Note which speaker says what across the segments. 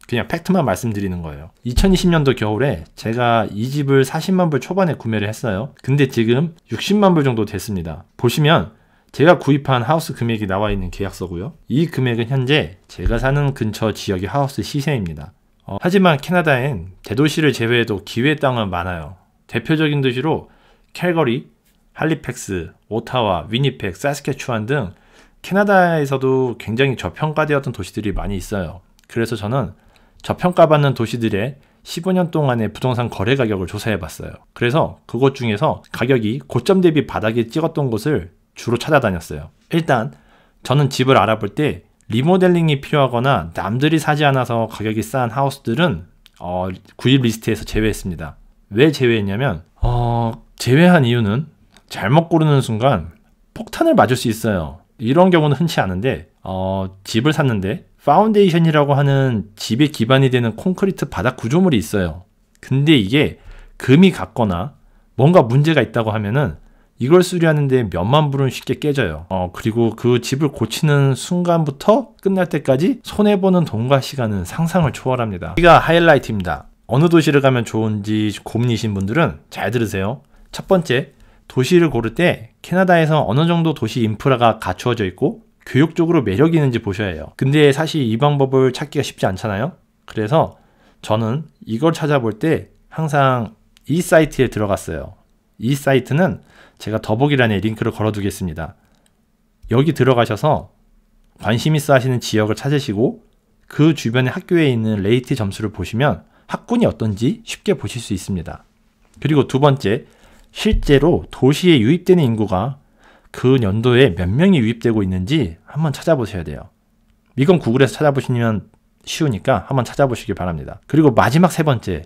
Speaker 1: 그냥 팩트만 말씀드리는 거예요. 2020년도 겨울에 제가 이 집을 40만 불 초반에 구매를 했어요. 근데 지금 60만 불 정도 됐습니다. 보시면 제가 구입한 하우스 금액이 나와 있는 계약서고요. 이 금액은 현재 제가 사는 근처 지역의 하우스 시세입니다. 하지만 캐나다엔 대도시를 제외해도 기회의 땅은 많아요. 대표적인 도시로 캘거리, 할리팩스, 오타와, 위니펙, 사스케추안 등 캐나다에서도 굉장히 저평가되었던 도시들이 많이 있어요. 그래서 저는 저평가받는 도시들의 15년 동안의 부동산 거래 가격을 조사해봤어요. 그래서 그곳 중에서 가격이 고점 대비 바닥에 찍었던 곳을 주로 찾아다녔어요. 일단 저는 집을 알아볼 때 리모델링이 필요하거나 남들이 사지 않아서 가격이 싼 하우스들은 구입 리스트에서 제외했습니다. 왜 제외했냐면 제외한 이유는 잘못 고르는 순간 폭탄을 맞을 수 있어요. 이런 경우는 흔치 않은데 집을 샀는데 파운데이션이라고 하는 집의 기반이 되는 콘크리트 바닥 구조물이 있어요. 근데 이게 금이 갔거나 뭔가 문제가 있다고 하면은 이걸 수리하는데 몇만 불은 쉽게 깨져요. 그리고 그 집을 고치는 순간부터 끝날 때까지 손해보는 돈과 시간은 상상을 초월합니다. 여기가 하이라이트입니다. 어느 도시를 가면 좋은지 고민이신 분들은 잘 들으세요. 첫 번째, 도시를 고를 때 캐나다에서 어느 정도 도시 인프라가 갖추어져 있고 교육적으로 매력이 있는지 보셔야 해요. 근데 사실 이 방법을 찾기가 쉽지 않잖아요. 그래서 저는 이걸 찾아볼 때 항상 이 사이트에 들어갔어요. 이 사이트는 제가 더보기란에 링크를 걸어두겠습니다. 여기 들어가셔서 관심 있어 하시는 지역을 찾으시고 그 주변의 학교에 있는 레이트 점수를 보시면 학군이 어떤지 쉽게 보실 수 있습니다. 그리고 두 번째, 실제로 도시에 유입되는 인구가 그 연도에 몇 명이 유입되고 있는지 한번 찾아보셔야 돼요. 이건 구글에서 찾아보시면 쉬우니까 한번 찾아보시기 바랍니다. 그리고 마지막 세 번째,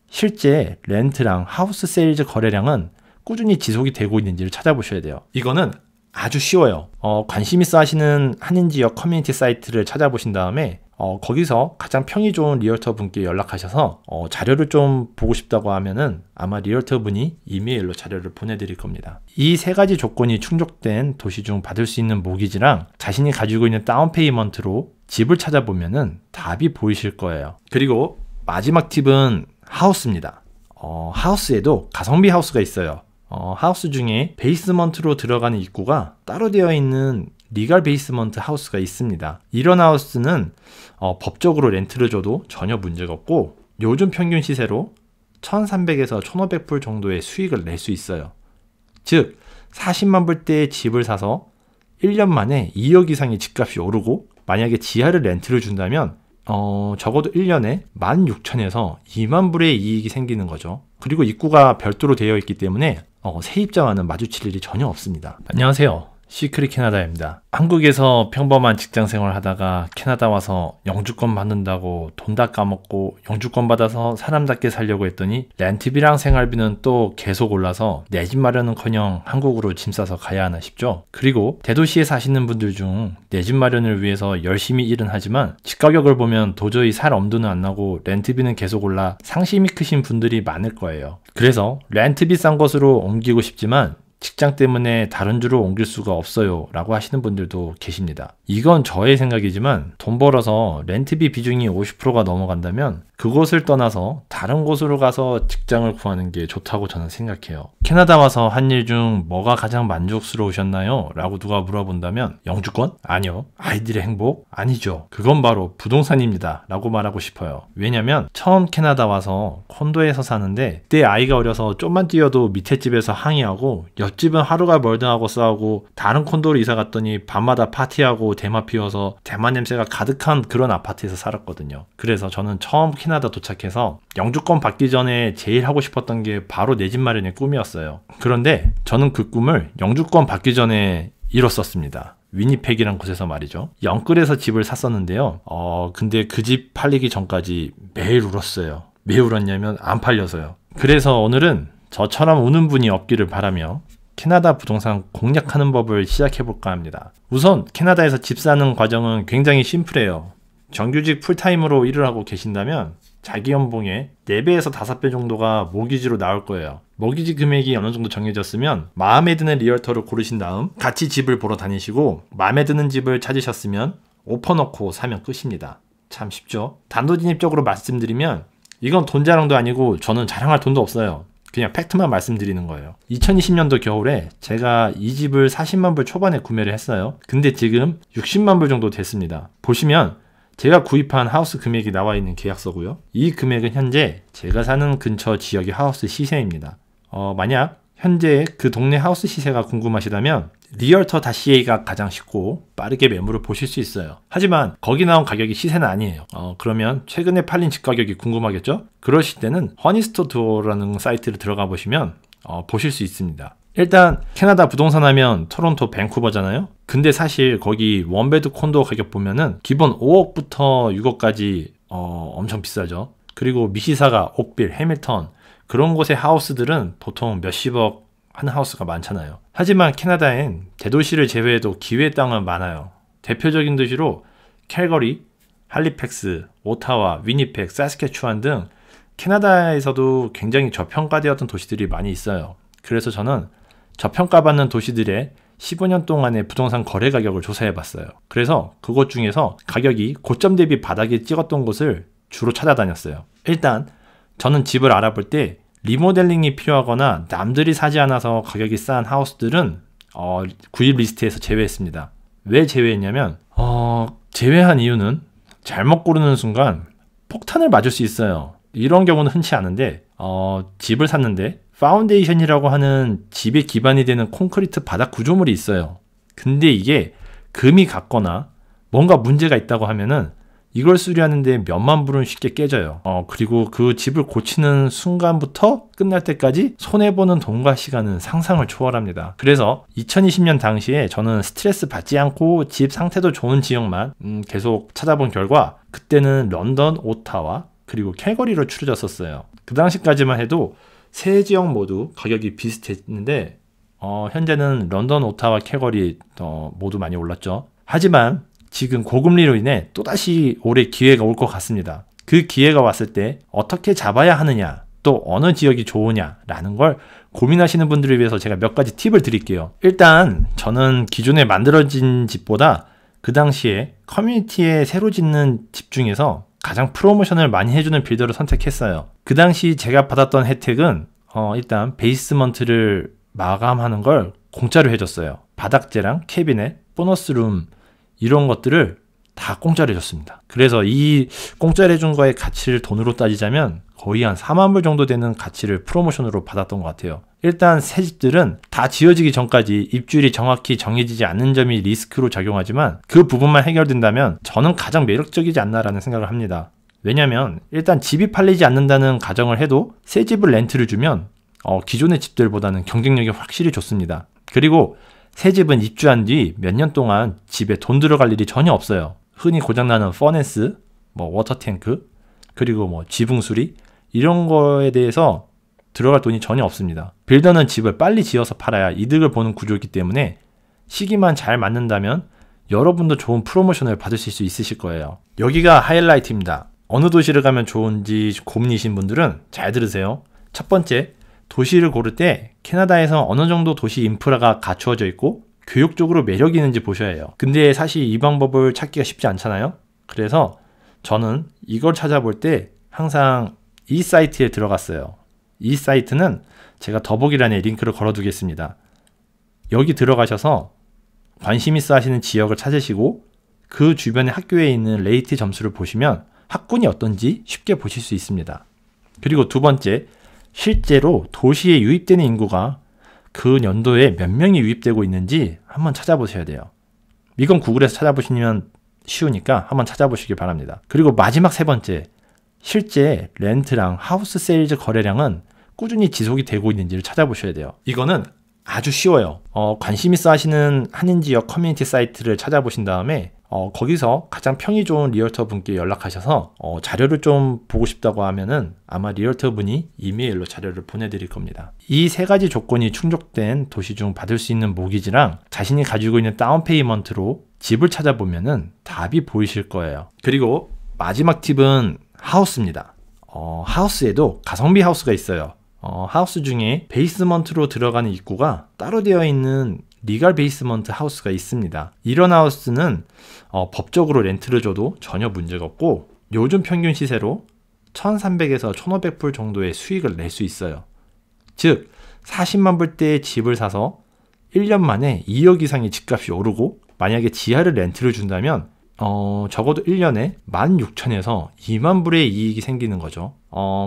Speaker 1: 실제 렌트랑 하우스 세일즈 거래량은 꾸준히 지속이 되고 있는지를 찾아보셔야 돼요. 이거는 아주 쉬워요. 관심 있어 하시는 한인지역 커뮤니티 사이트를 찾아보신 다음에 거기서 가장 평이 좋은 리얼터 분께 연락하셔서 자료를 좀 보고 싶다고 하면은 아마 리얼터 분이 이메일로 자료를 보내드릴 겁니다. 이 세 가지 조건이 충족된 도시 중 받을 수 있는 모기지랑 자신이 가지고 있는 다운 페이먼트로 집을 찾아보면은 답이 보이실 거예요. 그리고 마지막 팁은 하우스입니다. 하우스에도 가성비 하우스가 있어요. 하우스 중에 베이스먼트로 들어가는 입구가 따로 되어 있는 리갈 베이스먼트 하우스가 있습니다. 이런 하우스는 법적으로 렌트를 줘도 전혀 문제가 없고 요즘 평균 시세로 1300에서 1500불 정도의 수익을 낼 수 있어요. 즉 40만 불대의 집을 사서 1년 만에 2억 이상의 집값이 오르고 만약에 지하를 렌트를 준다면 적어도 1년에 16,000에서 2만 불의 이익이 생기는 거죠. 그리고 입구가 별도로 되어 있기 때문에 세입자와는 마주칠 일이 전혀 없습니다. 안녕하세요. 시크릿 캐나다입니다. 한국에서 평범한 직장생활 하다가 캐나다 와서 영주권 받는다고 돈 다 까먹고 영주권 받아서 사람답게 살려고 했더니 렌트비랑 생활비는 또 계속 올라서 내 집 마련은커녕 한국으로 짐 싸서 가야 하나 싶죠. 그리고 대도시에 사시는 분들 중 내 집 마련을 위해서 열심히 일은 하지만 집 가격을 보면 도저히 살 엄두는 안 나고 렌트비는 계속 올라 상심이 크신 분들이 많을 거예요. 그래서 렌트비 싼 곳으로 옮기고 싶지만 직장 때문에 다른 주로 옮길 수가 없어요 라고 하시는 분들도 계십니다. 이건 저의 생각이지만 돈 벌어서 렌트비 비중이 50%가 넘어간다면 그곳을 떠나서 다른 곳으로 가서 직장을 구하는 게 좋다고 저는 생각해요. 캐나다 와서 한 일 중 뭐가 가장 만족스러우셨나요? 라고 누가 물어본다면 영주권? 아니요. 아이들의 행복? 아니죠. 그건 바로 부동산입니다 라고 말하고 싶어요. 왜냐면 처음 캐나다 와서 콘도에서 사는데 그때 아이가 어려서 좀만 뛰어도 밑에 집에서 항의하고 옆집은 하루가 멀다 하고 싸우고 다른 콘도로 이사 갔더니 밤마다 파티하고 대마 피워서 대마 냄새가 가득한 그런 아파트에서 살았거든요. 그래서 저는 처음 캐나다 도착해서 영주권 받기 전에 제일 하고 싶었던 게 바로 내 집 마련의 꿈이었어요. 그런데 저는 그 꿈을 영주권 받기 전에 이뤘었습니다. 위니펙이란 곳에서 말이죠. 영끌에서 집을 샀었는데요. 근데 그 집 팔리기 전까지 매일 울었어요. 왜 울었냐면 안 팔려서요. 그래서 오늘은 저처럼 우는 분이 없기를 바라며 캐나다 부동산 공략하는 법을 시작해볼까 합니다. 우선 캐나다에서 집 사는 과정은 굉장히 심플해요. 정규직 풀타임으로 일을 하고 계신다면 자기 연봉의 4배에서 5배 정도가 모기지로 나올 거예요. 모기지 금액이 어느 정도 정해졌으면 마음에 드는 리얼터를 고르신 다음 같이 집을 보러 다니시고 마음에 드는 집을 찾으셨으면 오퍼 넣고 사면 끝입니다. 참 쉽죠. 단도직입적으로 말씀드리면 이건 돈 자랑도 아니고 저는 자랑할 돈도 없어요. 그냥 팩트만 말씀드리는 거예요. 2020년도 겨울에 제가 이 집을 40만 불 초반에 구매를 했어요. 근데 지금 60만 불 정도 됐습니다. 보시면 제가 구입한 하우스 금액이 나와 있는 계약서고요. 이 금액은 현재 제가 사는 근처 지역의 하우스 시세입니다. 만약 현재 그 동네 하우스 시세가 궁금하시다면 리얼터.ca가 가장 쉽고 빠르게 매물을 보실 수 있어요. 하지만 거기 나온 가격이 시세는 아니에요. 그러면 최근에 팔린 집 가격이 궁금하겠죠? 그러실 때는 허니스토어라는 사이트를 들어가 보시면 보실 수 있습니다. 일단 캐나다 부동산 하면 토론토, 밴쿠버잖아요. 근데 사실 거기 원베드 콘도 가격 보면은 기본 5억부터 6억까지 엄청 비싸죠. 그리고 미시사가, 옥빌, 해밀턴 그런 곳의 하우스들은 보통 몇십억 하는 하우스가 많잖아요. 하지만 캐나다엔 대도시를 제외해도 기회의 땅은 많아요. 대표적인 도시로 캘거리, 할리팩스, 오타와, 위니펙, 사스케추안 등 캐나다에서도 굉장히 저평가되었던 도시들이 많이 있어요. 그래서 저는 저평가받는 도시들의 15년 동안의 부동산 거래 가격을 조사해 봤어요. 그래서 그곳 중에서 가격이 고점 대비 바닥에 찍었던 곳을 주로 찾아다녔어요. 일단 저는 집을 알아볼 때 리모델링이 필요하거나 남들이 사지 않아서 가격이 싼 하우스들은 구입 리스트에서 제외했습니다. 왜 제외했냐면 제외한 이유는 잘못 고르는 순간 폭탄을 맞을 수 있어요. 이런 경우는 흔치 않은데 집을 샀는데 파운데이션이라고 하는 집의 기반이 되는 콘크리트 바닥 구조물이 있어요. 근데 이게 금이 갔거나 뭔가 문제가 있다고 하면은 이걸 수리하는데 몇만 불은 쉽게 깨져요. 그리고 그 집을 고치는 순간부터 끝날 때까지 손해보는 돈과 시간은 상상을 초월합니다. 그래서 2020년 당시에 저는 스트레스 받지 않고 집 상태도 좋은 지역만 계속 찾아본 결과 그때는 런던, 오타와 그리고 캘거리로 추려졌었어요. 그 당시까지만 해도 세 지역 모두 가격이 비슷했는데 현재는 런던, 오타와, 캘거리 모두 많이 올랐죠. 하지만 지금 고금리로 인해 또다시 올해 기회가 올 것 같습니다. 그 기회가 왔을 때 어떻게 잡아야 하느냐, 또 어느 지역이 좋으냐라는 걸 고민하시는 분들을 위해서 제가 몇 가지 팁을 드릴게요. 일단 저는 기존에 만들어진 집보다 그 당시에 커뮤니티에 새로 짓는 집 중에서 가장 프로모션을 많이 해주는 빌더를 선택했어요. 그 당시 제가 받았던 혜택은 일단 베이스먼트를 마감하는 걸 공짜로 해줬어요. 바닥재랑 캐비넷, 보너스룸 이런 것들을 다 공짜로 해줬습니다. 그래서 이 공짜로 해준 거의 가치를 돈으로 따지자면 거의 한 4만 불 정도 되는 가치를 프로모션으로 받았던 것 같아요. 일단 새 집들은 다 지어지기 전까지 입주일이 정확히 정해지지 않는 점이 리스크로 작용하지만 그 부분만 해결된다면 저는 가장 매력적이지 않나라는 생각을 합니다. 왜냐면 일단 집이 팔리지 않는다는 가정을 해도 새 집을 렌트를 주면 기존의 집들보다는 경쟁력이 확실히 좋습니다. 그리고 새 집은 입주한 뒤 몇 년 동안 집에 돈 들어갈 일이 전혀 없어요. 흔히 고장나는 퍼네스, 워터탱크, 그리고 지붕 수리 이런 거에 대해서 들어갈 돈이 전혀 없습니다. 빌더는 집을 빨리 지어서 팔아야 이득을 보는 구조이기 때문에 시기만 잘 맞는다면 여러분도 좋은 프로모션을 받으실 수 있으실 거예요. 여기가 하이라이트입니다. 어느 도시를 가면 좋은지 고민이신 분들은 잘 들으세요. 첫 번째, 도시를 고를 때 캐나다에서 어느 정도 도시 인프라가 갖추어져 있고 교육적으로 매력이 있는지 보셔야 해요. 근데 사실 이 방법을 찾기가 쉽지 않잖아요. 그래서 저는 이걸 찾아볼 때 항상 이 사이트에 들어갔어요. 이 사이트는 제가 더보기란에 링크를 걸어두겠습니다. 여기 들어가셔서 관심 있어 하시는 지역을 찾으시고 그 주변의 학교에 있는 레이트 점수를 보시면 학군이 어떤지 쉽게 보실 수 있습니다. 그리고 두 번째, 실제로 도시에 유입되는 인구가 그 연도에 몇 명이 유입되고 있는지 한번 찾아보셔야 돼요. 이건 구글에서 찾아보시면 쉬우니까 한번 찾아보시기 바랍니다. 그리고 마지막 세 번째, 실제 렌트랑 하우스 세일즈 거래량은 꾸준히 지속이 되고 있는지를 찾아보셔야 돼요. 이거는 아주 쉬워요. 관심 있어 하시는 한인 지역 커뮤니티 사이트를 찾아보신 다음에 거기서 가장 평이 좋은 리얼터 분께 연락하셔서 자료를 좀 보고 싶다고 하면은 아마 리얼터 분이 이메일로 자료를 보내드릴 겁니다. 이 세 가지 조건이 충족된 도시 중 받을 수 있는 모기지랑 자신이 가지고 있는 다운 페이먼트로 집을 찾아보면은 답이 보이실 거예요. 그리고 마지막 팁은 하우스입니다. 하우스에도 가성비 하우스가 있어요. 하우스 중에 베이스먼트로 들어가는 입구가 따로 되어 있는 리갈 베이스먼트 하우스가 있습니다. 이런 하우스는 법적으로 렌트를 줘도 전혀 문제가 없고 요즘 평균 시세로 1300에서 1500불 정도의 수익을 낼 수 있어요. 즉 40만 불대의 집을 사서 1년 만에 2억 이상의 집값이 오르고, 만약에 지하를 렌트를 준다면 적어도 1년에 16,000에서 2만 불의 이익이 생기는 거죠.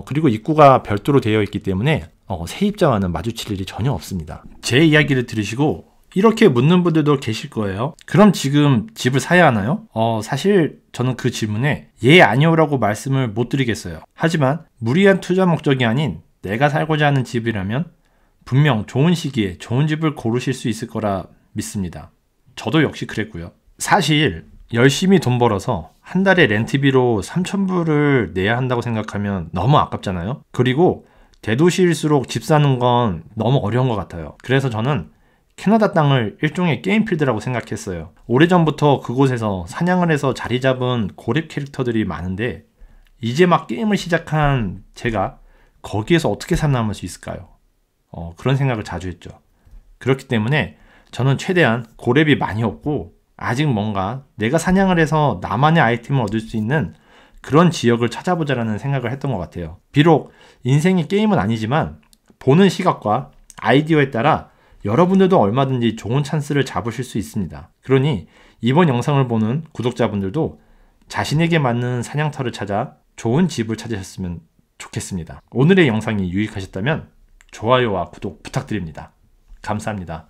Speaker 1: 그리고 입구가 별도로 되어 있기 때문에 세입자와는 마주칠 일이 전혀 없습니다. 제 이야기를 들으시고 이렇게 묻는 분들도 계실 거예요. 그럼 지금 집을 사야 하나요? 사실 저는 그 질문에 예, 아니오라고 말씀을 못 드리겠어요. 하지만 무리한 투자 목적이 아닌 내가 살고자 하는 집이라면 분명 좋은 시기에 좋은 집을 고르실 수 있을 거라 믿습니다. 저도 역시 그랬고요. 사실 열심히 돈 벌어서 한 달에 렌트비로 3,000불을 내야 한다고 생각하면 너무 아깝잖아요. 그리고 대도시일수록 집 사는 건 너무 어려운 것 같아요. 그래서 저는 캐나다 땅을 일종의 게임 필드라고 생각했어요. 오래전부터 그곳에서 사냥을 해서 자리 잡은 고렙 캐릭터들이 많은데 이제 막 게임을 시작한 제가 거기에서 어떻게 살아남을 수 있을까요? 그런 생각을 자주 했죠. 그렇기 때문에 저는 최대한 고렙이 많이 없고 아직 뭔가 내가 사냥을 해서 나만의 아이템을 얻을 수 있는 그런 지역을 찾아보자라는 생각을 했던 것 같아요. 비록 인생이 게임은 아니지만 보는 시각과 아이디어에 따라 여러분들도 얼마든지 좋은 찬스를 잡으실 수 있습니다. 그러니 이번 영상을 보는 구독자분들도 자신에게 맞는 사냥터를 찾아 좋은 집을 찾으셨으면 좋겠습니다. 오늘의 영상이 유익하셨다면 좋아요와 구독 부탁드립니다. 감사합니다.